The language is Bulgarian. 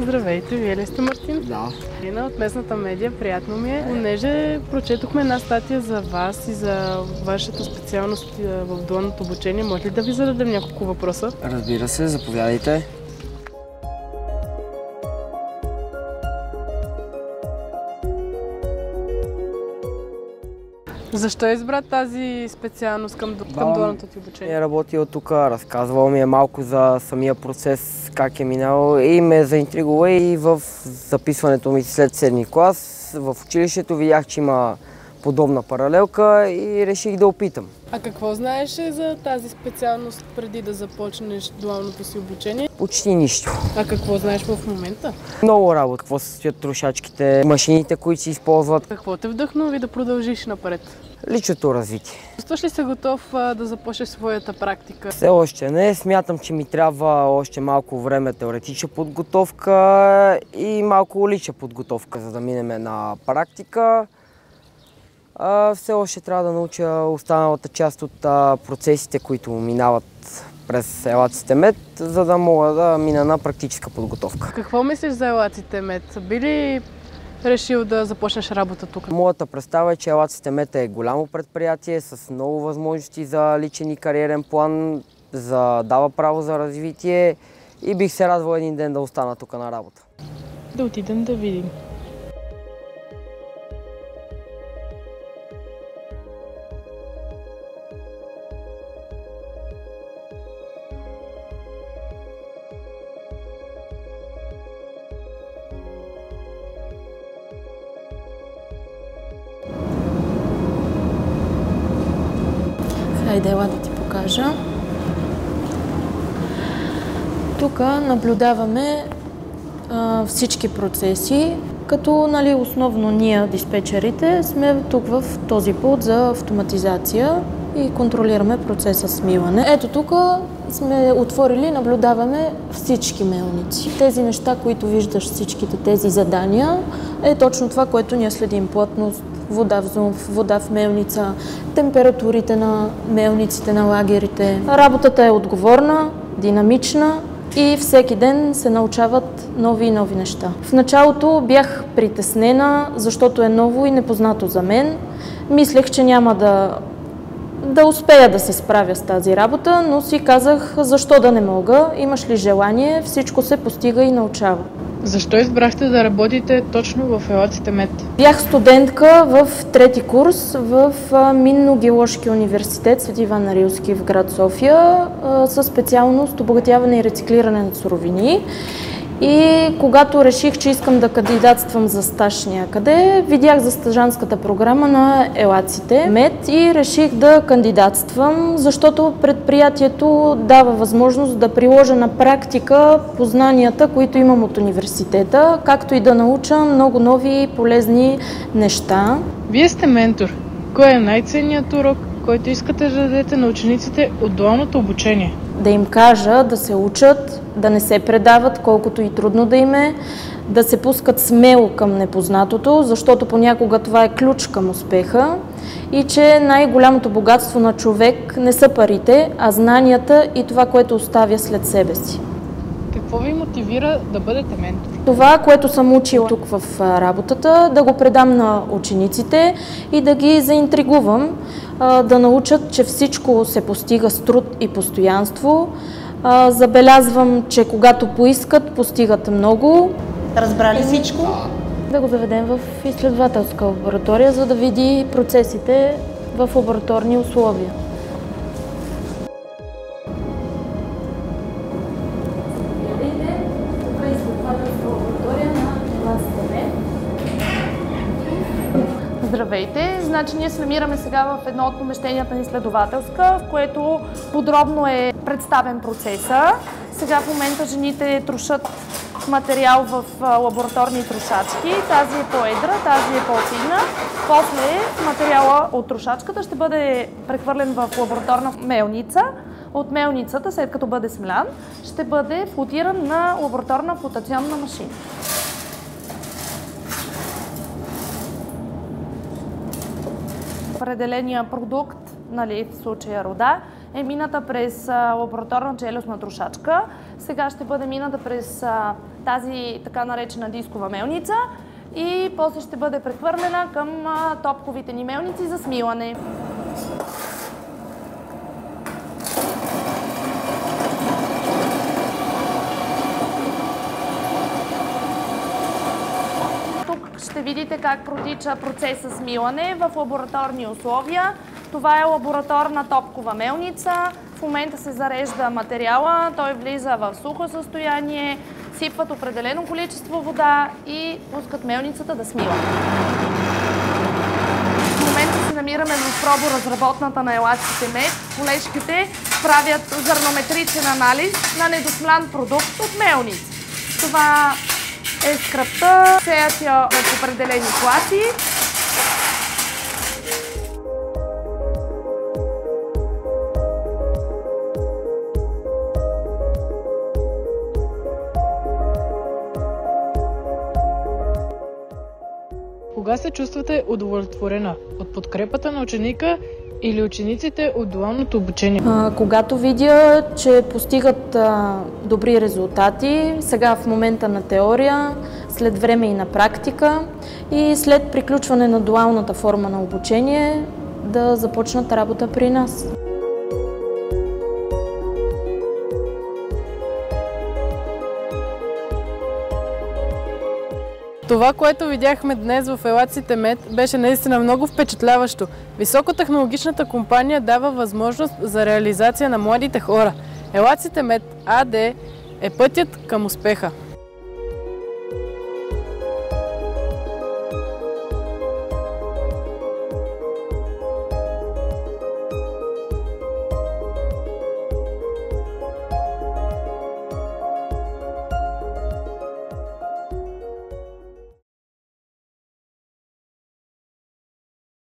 Здравейте, вие ли сте Мартин? Да. Лина от местната медия, приятно ми е. Понеже прочетохме една статия за вас и за вашата специалност в дуалното обучение, може ли да ви зададем няколко въпроса? Разбира се, заповядайте. Защо избра тази специалност към дуалното ти обучение? Е работил тук, разказвал ми е малко за самия процес, как е минал и ме заинтригува и в записването ми след 7-ми клас. В училището видях, че има подобна паралелка и реших да опитам. А какво знаеш за тази специалност преди да започнеш дуалното си обучение? Почти нищо. А какво знаеш в момента? Много работа. Какво се състоят трошачките, машините, които се използват. Какво те вдъхнови да продължиш напред? Личното развитие. Чувстваш ли се готов да започнеш своята практика? Все още не. Смятам, че ми трябва още малко време теоретична подготовка и малко лична подготовка, за да минем на практика. Все още трябва да науча останалата част от процесите, които минават през елаците мед, за да мога да мина на практическа подготовка. Какво мислиш за елаците мед? Би ли решил да започнеш работа тук? Моята представа е, че елаците мед е голямо предприятие с много възможности за личен и кариерен план, дава право за развитие и бих се радвал един ден да остана тук на работа. Да отидем да видим. Хайде, ела да ти покажа. Тук наблюдаваме всички процеси, като основно ние, диспетчерите, сме тук в този пулт за автоматизация и контролираме процеса смиване. Ето тук сме отворили, наблюдаваме всички мелници. Тези неща, които виждаш, всичките тези задания, е точно това, което ние следим. Плътност, вода в зумф, вода в мелница, температурите на мелниците, на лагерите. Работата е отговорна, динамична и всеки ден се научават нови и нови неща. В началото бях притеснена, защото е ново и непознато за мен. Мислех, че няма да успея да се справя с тази работа, но си казах, защо да не мога, имаш ли желание, всичко се постига и научава. Защо избрахте да работите точно в елаците мед? Бях студентка в трети курс в Минно-геоложки университет Свети Иван Рилски в град София със специалност обогатяване и рециклиране на суровини. И когато реших, че искам да кандидатствам за стаж някъде, видях за стажанската програма на елаците мед и реших да кандидатствам, защото предприятието дава възможност да приложа на практика познанията, които имам от университета, както и да науча много нови и полезни неща. Вие сте ментор. Кой е най-ценният урок, който искате да дадете на учениците от дуалното обучение? Да им кажа да се учат, да не се предават, колкото и трудно да им е, да се пускат смело към непознатото, защото понякога това е ключ към успеха и че най-голямото богатство на човек не са парите, а знанията и това, което оставя след себе си. Какво ви мотивира да бъдете ментор? Това, което съм учила тук в работата, да го предам на учениците и да ги заинтригувам, да научат, че всичко се постига с труд и постоянство. Забелязвам, че когато поискат, постигат много. Разбрали всичко? Да го заведем в изследователска лаборатория, за да види процесите в лабораторни условия. Здравейте! Значи ние се намираме сега в едно от помещенията на изследователска, в което подробно е представен процеса. Сега в момента жените трошат материал в лабораторни трошачки. Тази е по-едра, тази е по-фина. После материала от трошачката ще бъде прехвърлен в лабораторна мелница. От мелницата, след като бъде смлян, ще бъде флотиран на лабораторна флотационна машина. Определения продукт, в случая рода, е мината през лабораторна челюстна трошачка. Сега ще бъде мината през тази така наречена дискова мелница и после ще бъде прехвърлена към топковите ни мелници за смилане. Ще видите как протича процеса смилане в лабораторни условия. Това е лабораторна топкова мелница. В момента се зарежда материала, той влиза в сухо състояние, сипват определено количество вода и пускат мелницата да смила. В момента се намираме в проборазработната на елаците мед. Колежките правят зърнометричен анализ на недосмлян продукт от мелници. Това е скръпта, сеят я в определени класи. Кога се чувствате удовлетворена? От подкрепата на ученика или учениците от дуалното обучение? Когато видя, че постигат добри резултати, сега в момента на теория, след време и на практика и след приключване на дуалната форма на обучение да започнат работа при нас. Това, което видяхме днес в Елаците Мед, беше наистина много впечатляващо. Високотехнологичната компания дава възможност за реализация на младите хора. Елаците Мед АД е пътят към успеха.